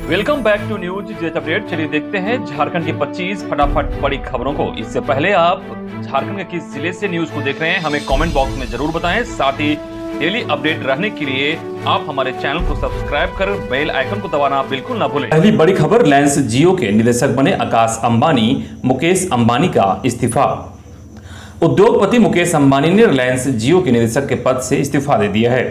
Welcome back to News Jet update. चलिए देखते हैं झारखंड की 25 फटाफट बड़ी खबरों को। इससे पहले आप झारखंड के किस जिले से न्यूज को देख रहे हैं हमें कमेंट बॉक्स में जरूर बताएं। साथ ही डेली अपडेट रहने के लिए आप हमारे चैनल को सब्सक्राइब कर बेल आइकन को दबाना बिल्कुल ना भूलें। पहली बड़ी खबर, रिलायंस जियो के निदेशक बने आकाश अंबानी, मुकेश अंबानी का इस्तीफा। उद्योगपति मुकेश अंबानी ने रिलायंस जियो के निदेशक के पद से इस्तीफा दे दिया है।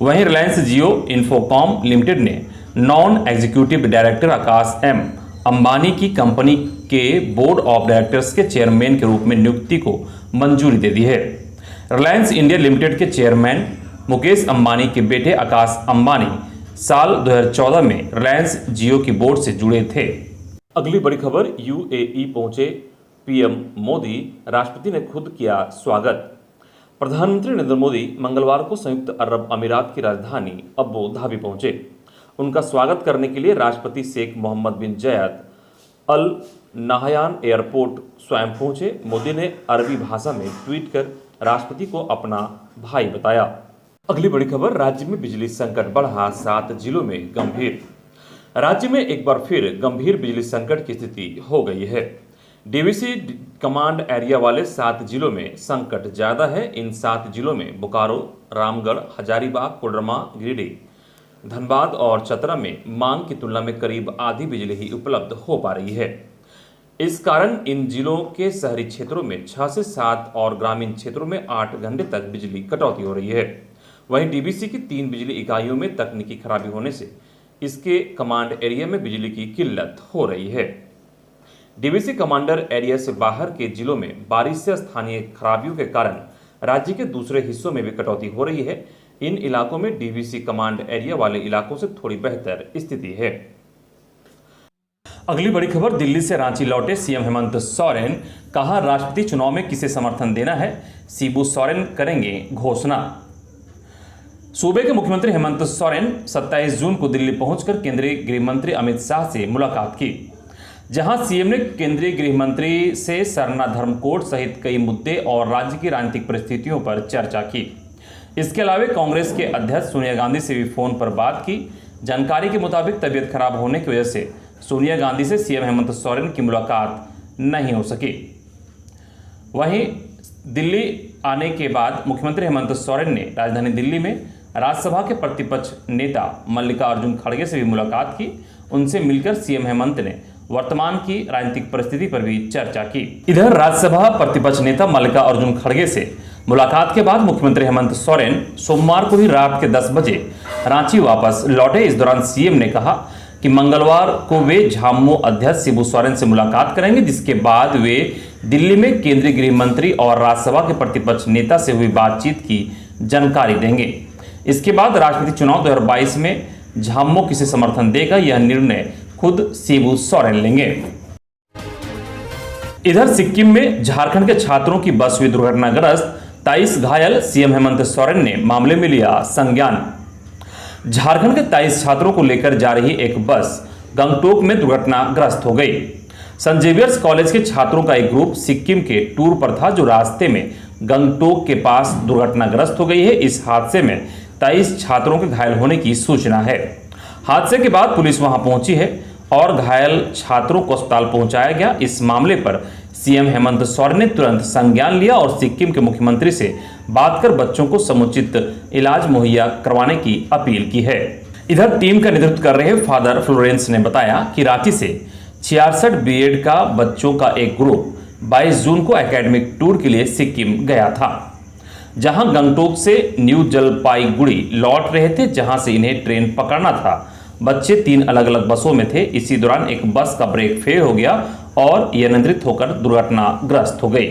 वहीं रिलायंस जियो इन्फोकॉम लिमिटेड ने नॉन एग्जीक्यूटिव डायरेक्टर आकाश एम अंबानी की कंपनी के बोर्ड ऑफ डायरेक्टर्स के चेयरमैन के रूप में नियुक्ति को मंजूरी दे दी है। रिलायंस इंडिया लिमिटेड के चेयरमैन मुकेश अंबानी के बेटे आकाश अंबानी साल 2014 में रिलायंस जियो की बोर्ड से जुड़े थे। अगली बड़ी खबर, यूएई पहुंचे पीएम मोदी, राष्ट्रपति ने खुद किया स्वागत। प्रधानमंत्री नरेंद्र मोदी मंगलवार को संयुक्त अरब अमीरात की राजधानी अबू धाबी पहुंचे। उनका स्वागत करने के लिए राष्ट्रपति शेख मोहम्मद बिन जायद अल नाहयान एयरपोर्ट स्वयं पहुंचे। मोदी ने अरबी भाषा में ट्वीट कर राष्ट्रपति को अपना भाई बताया। अगली बड़ी खबर, राज्य में बिजली संकट बढ़ा, 7 जिलों में गंभीर। राज्य में एक बार फिर गंभीर बिजली संकट की स्थिति हो गई है। डीवीसी कमांड एरिया वाले 7 जिलों में संकट ज्यादा है। इन 7 जिलों में बोकारो, रामगढ़, हजारीबाग, कोडरमा, गिरिडीह, धनबाद और चतरा में मांग की तुलना में करीब आधी बिजली ही उपलब्ध हो पा रही है। इस कारण इन जिलों के शहरी क्षेत्रों में 6 से 7 और ग्रामीण क्षेत्रों में 8 घंटे तक बिजली कटौती हो रही है। वहीं डीवीसी की 3 बिजली इकाइयों में तकनीकी खराबी होने से इसके कमांड एरिया में बिजली की किल्लत हो रही है। डीवीसी कमांडर एरिया से बाहर के जिलों में बारिश से स्थानीय खराबियों के कारण राज्य के दूसरे हिस्सों में भी कटौती हो रही है। इन इलाकों में डीवीसी कमांड एरिया वाले इलाकों से थोड़ी बेहतर स्थिति है। अगली बड़ी खबर, दिल्ली से रांची लौटे सीएम हेमंत सोरेन, कहा राष्ट्रपति चुनाव में किसे समर्थन देना है, शिबू सोरेन करेंगे घोषणा। सूबे के मुख्यमंत्री हेमंत सोरेन 27 जून को दिल्ली पहुंचकर केंद्रीय गृह मंत्री अमित शाह से मुलाकात की, जहां सीएम ने केंद्रीय गृह मंत्री से सरना धर्म कोड सहित कई मुद्दे और राज्य की राजनीतिक परिस्थितियों पर चर्चा की। इसके अलावा कांग्रेस के अध्यक्ष सोनिया गांधी से भी फोन पर बात की। जानकारी के मुताबिक तबीयत खराब होने की वजह से सोनिया गांधी से सीएम हेमंत सोरेन की मुलाकात नहीं हो सकी। वहीं दिल्ली आने के बाद मुख्यमंत्री हेमंत सोरेन ने राजधानी दिल्ली में राज्यसभा के प्रतिपक्ष नेता मल्लिकार्जुन खड़गे से भी मुलाकात की। उनसे मिलकर सीएम हेमंत ने वर्तमान की राजनीतिक परिस्थिति पर भी चर्चा की। इधर राज्यसभा प्रतिपक्ष नेता मल्लिकार्जुन खड़गे से मुलाकात के बाद मुख्यमंत्री हेमंत सोरेन सोमवार को ही रात के 10 बजे रांची वापस लौटे। इस दौरान सीएम ने कहा कि मंगलवार को वे झामुमो अध्यक्ष शिबू सोरेन से मुलाकात करेंगे, जिसके बाद वे दिल्ली में केंद्रीय गृह मंत्री और राज्यसभा के प्रतिपक्ष नेता से हुई बातचीत की जानकारी देंगे। इसके बाद राष्ट्रपति चुनाव 2022 में झामुमो किसे समर्थन देगा, यह निर्णय खुद शिबू सोरेन लेंगे। इधर सिक्किम में झारखंड के छात्रों की बस हुई दुर्घटनाग्रस्त, 23 घायल, सीएम हेमंत सोरेन ने मामले में लिया संज्ञान। झारखंड के 23 छात्रों को लेकर जा रही एक बस गंगटोक में दुर्घटनाग्रस्त हो गई। सेंट जेवियर्स कॉलेज के छात्रों का एक ग्रुप सिक्किम के टूर पर था, जो रास्ते में गंगटोक के पास दुर्घटनाग्रस्त हो गई है। इस हादसे में 23 छात्रों के घायल होने की सूचना है। हादसे के बाद पुलिस वहां पहुंची है और घायल छात्रों को अस्पताल पहुंचाया गया। इस मामले पर सीएम हेमंत सोरेन ने तुरंत संज्ञान लिया और सिक्किम के मुख्यमंत्री से बात कर बच्चों को समुचित इलाज मुहैया करवाने की अपील की है। इधर टीम का नेतृत्व कर रहे फादर फ्लोरेंस ने बताया कि रांची से 66 बीएड का बच्चों का एक ग्रुप 22 जून को एकेडमिक टूर के लिए सिक्किम गया था, जहां गंगटोक से न्यू जलपाईगुड़ी लौट रहे थे, जहां से इन्हें ट्रेन पकड़ना था। बच्चे 3 अलग अलग बसों में थे। इसी दौरान एक बस का ब्रेक फेल हो गया और यह नियंत्रित होकर दुर्घटनाग्रस्त हो गई।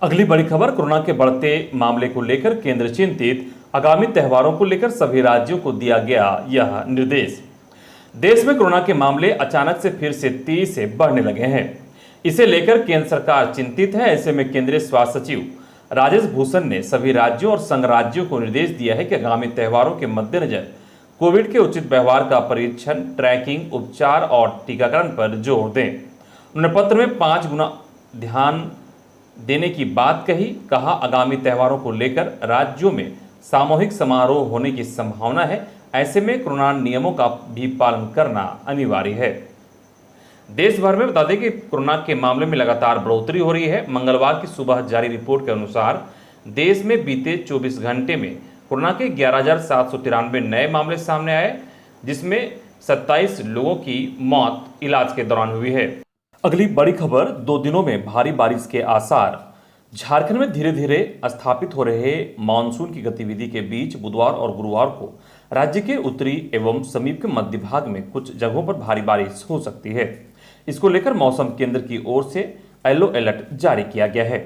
अगली बड़ी खबर, कोरोना के बढ़ते मामले को लेकर केंद्र चिंतित, आगामी त्योहारों को लेकर सभी राज्यों को दिया गया यह निर्देश। देश में कोरोना के मामले अचानक से फिर से तेजी से बढ़ने लगे हैं। इसे लेकर केंद्र सरकार चिंतित है। ऐसे में केंद्रीय स्वास्थ्य सचिव राजेश भूषण ने सभी राज्यों और संघ राज्यों को निर्देश दिया है कि आगामी त्योहारों के मद्देनजर कोविड के उचित व्यवहार का परीक्षण, ट्रैकिंग, उपचार और टीकाकरण पर जोर दें। उन्होंने पत्र में 5 गुना ध्यान देने की बात कहा आगामी त्योहारों को लेकर राज्यों में सामूहिक समारोह होने की संभावना है। ऐसे में कोरोना नियमों का भी पालन करना अनिवार्य है। देश भर में बता दें कि कोरोना के मामले में लगातार बढ़ोतरी हो रही है। मंगलवार की सुबह जारी रिपोर्ट के अनुसार देश में बीते 24 घंटे में कोरोना के 11,793 नए मामले सामने आए, जिसमें 27 लोगों की मौत इलाज के दौरान हुई है। अगली बड़ी खबर, 2 दिनों में भारी बारिश के आसार। झारखंड में धीरे धीरे स्थापित हो रहे मानसून की गतिविधि के बीच बुधवार और गुरुवार को राज्य के उत्तरी एवं समीप के मध्य भाग में कुछ जगहों पर भारी बारिश हो सकती है। इसको लेकर मौसम केंद्र की ओर से येलो अलर्ट जारी किया गया है।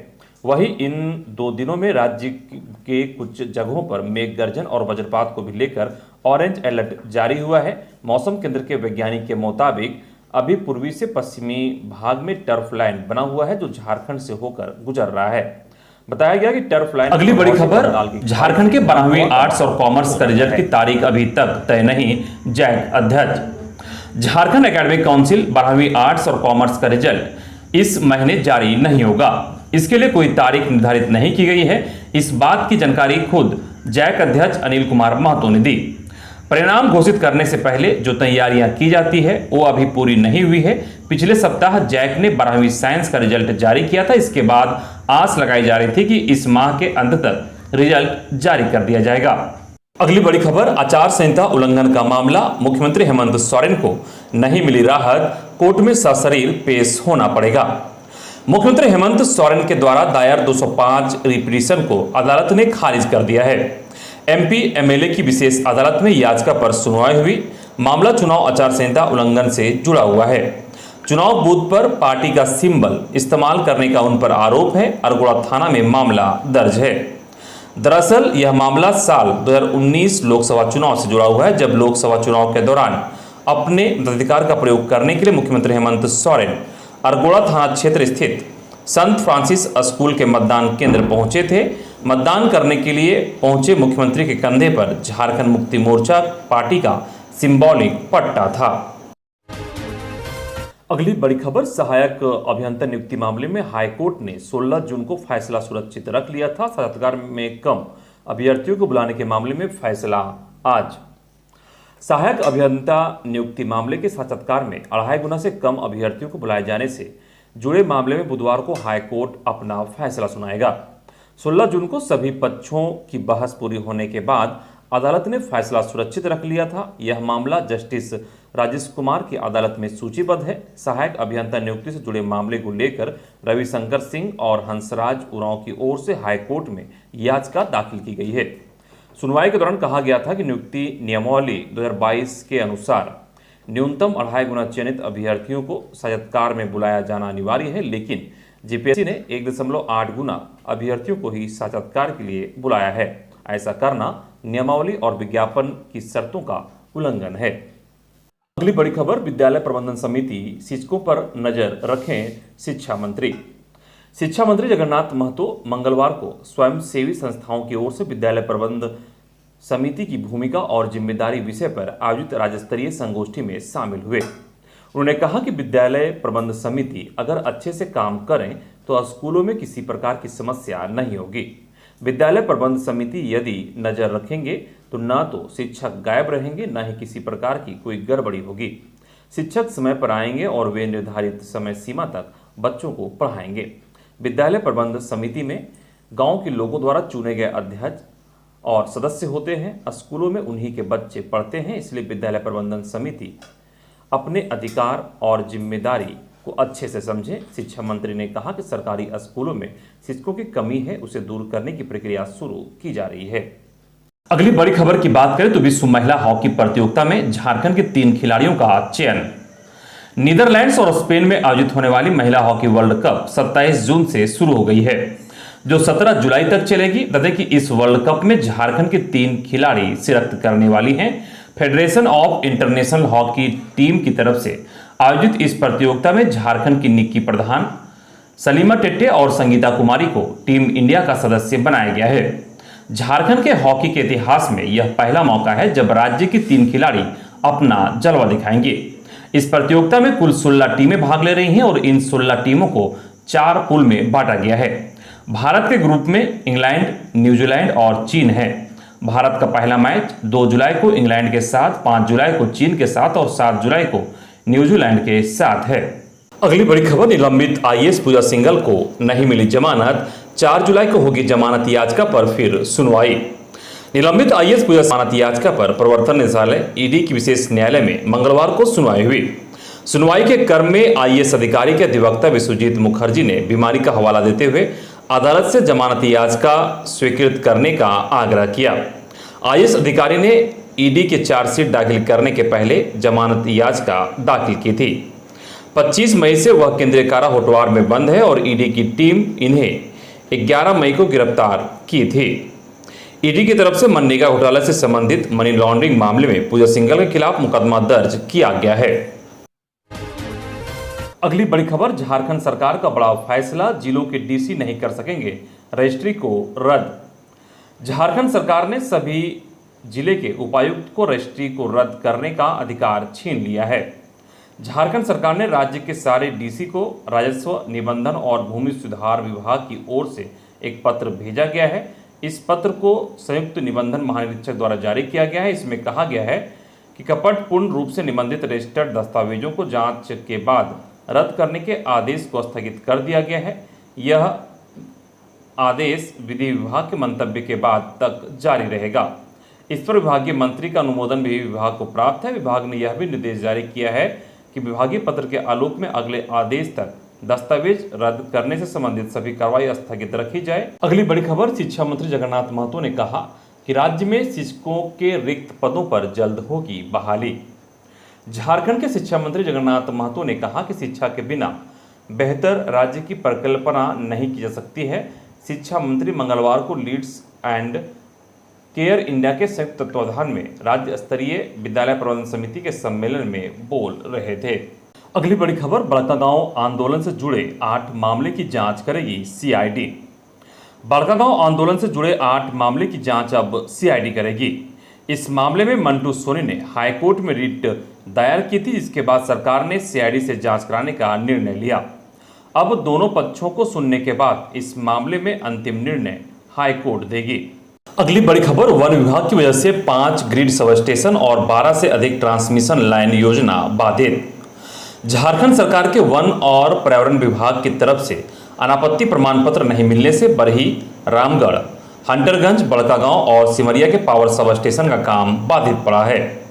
वहीं इन 2 दिनों में राज्य के कुछ जगहों पर मेघ गर्जन और वज्रपात को भी लेकर ऑरेंज अलर्ट जारी हुआ है। मौसम केंद्र के वैज्ञानिक के मुताबिक अभी पूर्वी से पश्चिमी भाग में टर्फ लाइन बना हुआ है जो झारखंड से होकर गुजर रहा है। बताया गया कि टर्फ लाइन। अगली बड़ी खबर, झारखंड के 12वीं आर्ट्स और कॉमर्स का रिजल्ट की तारीख अभी तक तय नहीं, जैक अध्यक्ष। झारखंड एकेडमिक काउंसिल 12वीं आर्ट्स और कॉमर्स का रिजल्ट इस महीने जारी नहीं होगा। इसके लिए कोई तारीख निर्धारित नहीं की गई है। इस बात की जानकारी खुद जैक अध्यक्ष अनिल कुमार महतो ने दी। परिणाम घोषित करने से पहले जो तैयारियां की जाती है वो अभी पूरी नहीं हुई है। पिछले सप्ताह जैक ने 12वीं साइंस का रिजल्ट जारी किया था। इसके बाद आस लगाई जा रही थी कि इस माह के अंत तक रिजल्ट जारी कर दिया जाएगा। अगली बड़ी खबर, आचार संहिता उल्लंघन का मामला। मुख्यमंत्री हेमंत सोरेन को नहीं मिली राहत, कोर्ट में सशरीर पेश होना पड़ेगा। मुख्यमंत्री हेमंत सोरेन के द्वारा दायर 205 रिपिटीशन को अदालत ने खारिज कर दिया है। एमपी एमएलए की विशेष अदालत में याचिका पर सुनवाई हुई। मामला चुनाव आचार संहिता उल्लंघन से जुड़ा हुआ है। चुनाव बूथ पर पार्टी का सिंबल इस्तेमाल करने का उन पर आरोप है। अरगोड़ा थाना में मामला दर्ज है। दरअसल यह मामला साल 2019 लोकसभा चुनाव से जुड़ा हुआ है, जब लोकसभा चुनाव के दौरान अपने मताधिकार का प्रयोग करने के लिए मुख्यमंत्री हेमंत सोरेन अरगोड़ा थाना क्षेत्र स्थित संत फ्रांसिस स्कूल के मतदान केंद्र पहुंचे थे। मतदान करने के लिए पहुंचे मुख्यमंत्री के कंधे पर झारखंड मुक्ति मोर्चा पार्टी का सिंबॉलिक पट्टा था। अगली बड़ी खबर, सहायक अभियंता नियुक्ति मामले में हाईकोर्ट ने 16 जून को फैसला सुरक्षित रख लिया था। साक्षात्कार में कम अभ्यर्थियों को बुलाने के मामले में फैसला आज। सहायक अभियंता नियुक्ति मामले के साक्षात्कार में 2.5 गुना से कम अभ्यर्थियों को बुलाए जाने से जुड़े मामले में बुधवार को हाईकोर्ट अपना फैसला सुनाएगा। 16 जून को सभी पक्षों की बहस पूरी होने के बाद अदालत ने फैसला सुरक्षित रख लिया था। यह मामला जस्टिस राजेश कुमार की अदालत में सूचीबद्ध है। सहायक अभियंता नियुक्ति से जुड़े मामले को लेकर रविशंकर सिंह और हंसराज उरांव की ओर से हाईकोर्ट में याचिका दाखिल की गई है। सुनवाई के दौरान कहा गया था कि नियुक्ति नियमावली 2022 के अनुसार न्यूनतम 2.5 गुना चयनित अभ्यर्थियों को साक्षात्कार में बुलाया जाना अनिवार्य है, लेकिन जीपीएससी ने 1.8 गुना अभ्यर्थियों को ही साक्षात्कार के लिए बुलाया है। ऐसा करना नियमावली और विज्ञापन की शर्तों का उल्लंघन है। अगली बड़ी खबर, विद्यालय प्रबंधन समिति शिक्षकों पर नजर रखें, शिक्षा मंत्री। शिक्षा मंत्री जगन्नाथ महतो मंगलवार को स्वयंसेवी संस्थाओं की ओर से विद्यालय प्रबंध समिति की भूमिका और जिम्मेदारी विषय पर आयोजित राज्य स्तरीय संगोष्ठी में शामिल हुए। उन्होंने कहा कि विद्यालय प्रबंध समिति अगर अच्छे से काम करें तो स्कूलों में किसी प्रकार की समस्या नहीं होगी। विद्यालय प्रबंध समिति यदि नजर रखेंगे तो न तो शिक्षक गायब रहेंगे, न ही किसी प्रकार की कोई गड़बड़ी होगी। शिक्षक समय पर आएंगे और वे निर्धारित समय सीमा तक बच्चों को पढ़ाएंगे। विद्यालय प्रबंध समिति में गांव के लोगों द्वारा चुने गए अध्यक्ष और सदस्य होते हैं। स्कूलों में उन्हीं के बच्चे पढ़ते हैं, इसलिए विद्यालय प्रबंधन समिति अपने अधिकार और जिम्मेदारी को अच्छे से समझें। शिक्षा मंत्री ने कहा कि सरकारी स्कूलों में शिक्षकों की कमी है, उसे दूर करने की प्रक्रिया शुरू की जा रही है। अगली बड़ी खबर की बात करें तो विश्व महिला हॉकी प्रतियोगिता में झारखंड के 3 खिलाड़ियों का चयन। नीदरलैंड्स और स्पेन में आयोजित होने वाली महिला हॉकी वर्ल्ड कप 27 जून से शुरू हो गई है, जो 17 जुलाई तक चलेगी। बता दें कि इस वर्ल्ड कप में झारखंड के 3 खिलाड़ी शिरकत करने वाली हैं। Federation of international hockey team की तरफ से आयोजित इस प्रतियोगिता में झारखंड की निक्की प्रधान, सलीमा टेट्टे और संगीता कुमारी को टीम इंडिया का सदस्य बनाया गया है। झारखंड के हॉकी के इतिहास में यह पहला मौका है जब राज्य की 3 खिलाड़ी अपना जलवा दिखाएंगे। इस प्रतियोगिता में कुल 16 टीमें भाग ले रही हैं और इन 16 टीमों को 4 पूल में बांटा गया है। भारत के ग्रुप में इंग्लैंड, न्यूजीलैंड और चीन है। भारत का पहला मैच 2 जुलाई को इंग्लैंड के साथ, 5 जुलाई को चीन के साथ और 7 जुलाई को न्यूजीलैंड के साथ है। अगली बड़ी खबर, निलंबित आईएएस पूजा सिंघल को नहीं मिली जमानत, 4 जुलाई को होगी जमानत याचिका पर फिर सुनवाई। निलंबित आईएएस पूजा जमानत याचिका पर प्रवर्तन निदेशालय ईडी की विशेष न्यायालय में मंगलवार को सुनवाई हुई। सुनवाई के क्रम में आईएएस अधिकारी के अधिवक्ता विश्वजीत मुखर्जी ने बीमारी का हवाला देते हुए अदालत से जमानत याचिका स्वीकृत करने का आग्रह किया। आईएएस अधिकारी ने ईडी के चार्जशीट दाखिल करने के पहले जमानत याचिका दाखिल की थी। 25 मई से वह केंद्रीय कारा होटवार में बंद है और ईडी की टीम इन्हें 11 मई को गिरफ्तार की थी। ईडी की तरफ से मनरेगा घोटाला से संबंधित मनी लॉन्ड्रिंग मामले में पूजा सिंघल के खिलाफ मुकदमा दर्ज किया गया है। अगली बड़ी खबर, झारखंड सरकार का बड़ा फैसला, जिलों के डीसी नहीं कर सकेंगे रजिस्ट्री को रद्द। झारखंड सरकार ने सभी जिले के उपायुक्त को रजिस्ट्री को रद्द करने का अधिकार छीन लिया है। झारखंड सरकार ने राज्य के सारे डीसी को राजस्व, निबंधन और भूमि सुधार विभाग की ओर से एक पत्र भेजा गया है। इस पत्र को संयुक्त निबंधन महानिरीक्षक द्वारा जारी किया गया है। इसमें कहा गया है कि कपटपूर्ण रूप से निबंधित रजिस्टर्ड दस्तावेजों को जांच के बाद रद्द करने के आदेश को स्थगित कर दिया गया है। यह आदेश विधि विभाग के मंतव्य के बाद तक जारी रहेगा। इस पर विभागीय मंत्री का अनुमोदन भी विभाग को प्राप्त है। विभाग ने यह भी निर्देश जारी किया है कि विभागीय पत्र के आलोक में अगले आदेश तक दस्तावेज रद्द करने से संबंधित सभी कार्रवाई स्थगित रखी जाए। अगली बड़ी खबर, शिक्षा मंत्री जगन्नाथ महतो ने कहा कि राज्य में शिक्षकों के रिक्त पदों पर जल्द होगी बहाली। झारखंड के शिक्षा मंत्री जगन्नाथ महतो ने कहा कि शिक्षा के बिना बेहतर राज्य की परिकल्पना नहीं की जा सकती है। शिक्षा मंत्री मंगलवार को लीड्स एंड केयर इंडिया के संयुक्त तत्वाधान में राज्य स्तरीय विद्यालय प्रबंधन समिति के सम्मेलन में बोल रहे थे। अगली बड़ी खबर, बड़कागांव आंदोलन से जुड़े 8 मामले की जांच करेगी सीआईडी। बड़कागांव आंदोलन से जुड़े 8 मामले की जांच अब सीआईडी करेगी। इस मामले में मंटू सोनी ने हाईकोर्ट में रिट दायर की थी, जिसके बाद सरकार ने सीआईडी से जांच कराने का निर्णय लिया। अब दोनों पक्षों को सुनने के बाद इस मामले में अंतिम निर्णय हाईकोर्ट देगी। अगली बड़ी खबर, वन विभाग की वजह से 5 ग्रिड सब स्टेशन और 12 से अधिक ट्रांसमिशन लाइन योजना बाधित। झारखंड सरकार के वन और पर्यावरण विभाग की तरफ से अनापत्ति प्रमाण पत्र नहीं मिलने से बरही, रामगढ़, हंटरगंज, बड़कागांव और सिमरिया के पावर सब स्टेशन का काम बाधित पड़ा है।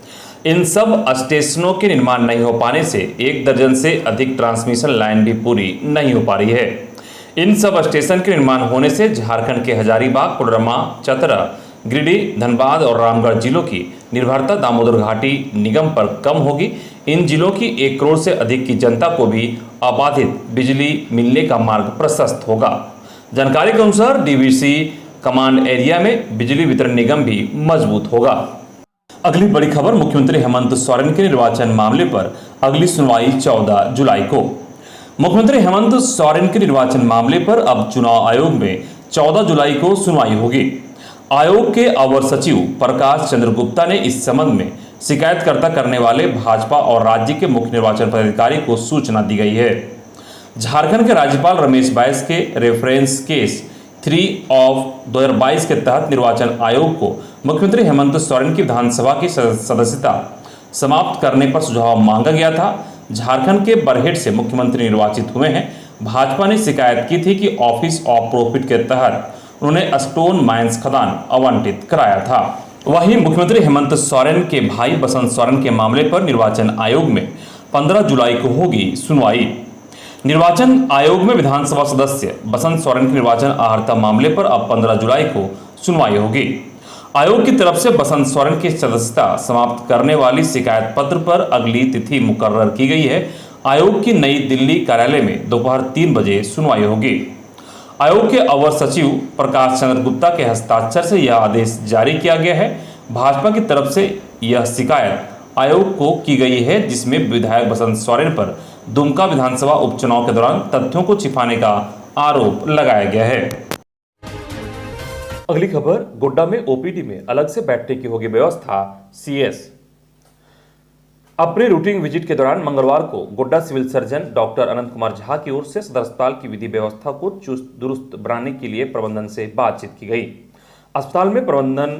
इन सब स्टेशनों के निर्माण नहीं हो पाने से 1 दर्जन से अधिक ट्रांसमिशन लाइन भी पूरी नहीं हो पा रही है। इन सब स्टेशन के निर्माण होने से झारखंड के हजारीबाग, कोडरमा, चतरा, गिरिडीह, धनबाद और रामगढ़ जिलों की निर्भरता दामोदर घाटी निगम पर कम होगी। इन जिलों की 1 करोड़ से अधिक की जनता को भी अबाधित बिजली मिलने का मार्ग प्रशस्त होगा। जानकारी के अनुसार डीवीसी कमांड एरिया में बिजली वितरण निगम भी मजबूत होगा। अगली बड़ी खबर, मुख्यमंत्री हेमंत सोरेन के निर्वाचन मामले पर अगली सुनवाई 14 जुलाई को। मुख्यमंत्री हेमंत सोरेन के निर्वाचन मामले पर अब चुनाव आयोग में 14 जुलाई को सुनवाई होगी। आयोग के अवर सचिव प्रकाश चंद्र गुप्ता ने इस संबंध में शिकायतकर्ता करने वाले भाजपा और राज्य के मुख्य निर्वाचन पदाधिकारी को सूचना दी गई है। झारखंड के राज्यपाल रमेश बैस के रेफरेंस केस 3 ऑफ 2022 के तहत निर्वाचन आयोग को मुख्यमंत्री हेमंत सोरेन की विधानसभा की सदस्यता समाप्त करने पर सुझाव मांगा गया था। झारखंड के बरहेट से मुख्यमंत्री निर्वाचित हुए हैं। भाजपा ने शिकायत की थी कि ऑफिस ऑफ प्रॉफिट के तहत उन्होंने स्टोन माइंस खदान आवंटित कराया था। वहीं मुख्यमंत्री हेमंत सोरेन के भाई बसंत सोरेन के मामले पर निर्वाचन आयोग में 15 जुलाई को होगी सुनवाई। निर्वाचन आयोग में विधानसभा सदस्य बसंत सोरेन के निर्वाचन अहर्ता मामले पर अब 15 जुलाई को सुनवाई होगी। आयोग की तरफ से बसंत सोरेन की सदस्यता समाप्त करने वाली शिकायत पत्र पर अगली तिथि मुकर्रर की गई है। आयोग की नई दिल्ली कार्यालय में दोपहर 3 बजे सुनवाई होगी। आयोग के अवर सचिव प्रकाश चंद्र गुप्ता के हस्ताक्षर से यह आदेश जारी किया गया है। भाजपा की तरफ से यह शिकायत आयोग को की गई है, जिसमें विधायक बसंत सोरेन पर दुमका विधानसभा उपचुनाव के दौरान तथ्यों को छिपाने का आरोप लगाया गया है। अगली खबर, गोड्डा में ओपीडी में अलग से बैठने की होगी व्यवस्था। सीएस अपने रूटीन विजिट के दौरान मंगलवार को गोड्डा सिविल सर्जन डॉक्टर अनंत कुमार झा की ओर से सदर अस्पताल की विधि व्यवस्था को चुस्त दुरुस्त बनाने के लिए प्रबंधन से बातचीत की गई। अस्पताल में प्रबंधन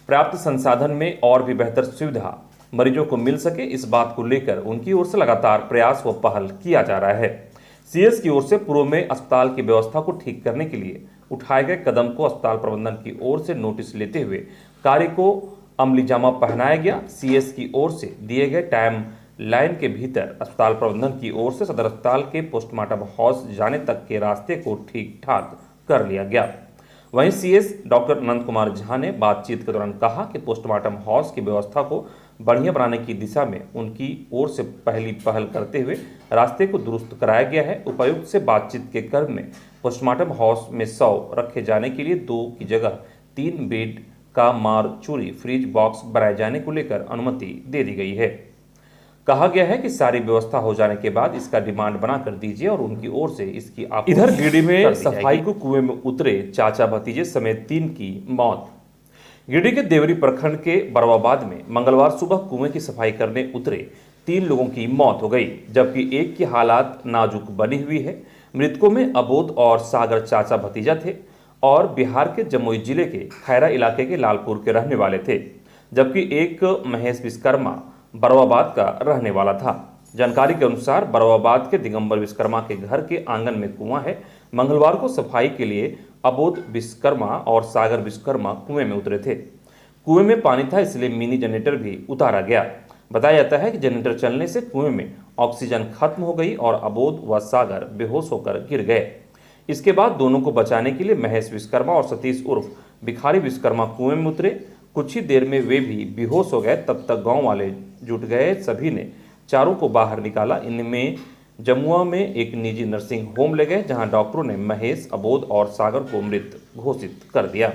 पर्याप्त संसाधन में और भी बेहतर सुविधा मरीजों को मिल सके, इस बात को लेकर उनकी ओर से लगातार प्रयास व पहल किया जा रहा है। सीएस की ओर से पूर्व में अस्पताल की व्यवस्था को ठीक करने के लिए उठाए गए कदम को अस्पताल प्रबंधन की ओर से नोटिस लेते हुए कार्य को अमली जामा पहनाया गया। सीएस की ओर से दिए गए टाइम लाइन के भीतर अस्पताल प्रबंधन की ओर से सदर अस्पताल के पोस्टमार्टम हाउस जाने तक के रास्ते को ठीक ठाक कर लिया गया। वहीं सीएस डॉक्टर अनंत कुमार झा ने बातचीत के दौरान कहा कि पोस्टमार्टम हाउस की व्यवस्था को बढ़िया बनाने की दिशा में उनकी ओर से पहली पहल करते हुए रास्ते को दुरुस्त कराया गया है। उपायुक्त से बातचीत के क्रम में पोस्टमार्टम हाउस में 100 रखे जाने के लिए 2 की जगह 3 बेड का मारचूरी फ्रिज बॉक्स बनाए जाने को लेकर अनुमति दे दी गई है। कहा गया है कि सारी व्यवस्था हो जाने के बाद इसका डिमांड बना कर दीजिए और उनकी ओर से इसकी आप इधर गिरिडीह में सफाई को कुएं में उतरे चाचा भतीजे समेत 3 की मौत। गिरिडीह के देवरी प्रखंड के बरवाबाद में मंगलवार सुबह कुएं की सफाई करने उतरे 3 लोगों की मौत हो गई, जबकि एक की हालात नाजुक बनी हुई है। मृतकों में अबोध और सागर चाचा भतीजा थे और बिहार के जमुई जिले के खैरा इलाके के लालपुर के रहने वाले थे, जबकि एक महेश विश्वकर्मा बरवाबाद का रहने वाला था। जानकारी के अनुसार बरवाबाद के दिगंबर विश्वकर्मा के घर के आंगन में कुआं है। मंगलवार को सफाई के लिए अबोध विश्वकर्मा और सागर विश्वकर्मा कुएं में उतरे थे। कुएं में पानी था, इसलिए मिनी जनरेटर भी उतारा गया। बताया जाता है कि जनरेटर चलने से कुएं में ऑक्सीजन खत्म हो गई और अबोध व सागर बेहोश होकर गिर गए। इसके बाद दोनों को बचाने के लिए महेश विश्वकर्मा और सतीश उर्फ भिखारी विश्वकर्मा कुएं में उतरे। कुछ ही देर में वे भी बेहोश हो गए। तब तक गांव वाले जुट गए। सभी ने चारों को बाहर निकाला। इनमें जमुआ में एक निजी नर्सिंग होम ले गए, जहां डॉक्टरों ने महेश, अबोध और सागर को मृत घोषित कर दिया।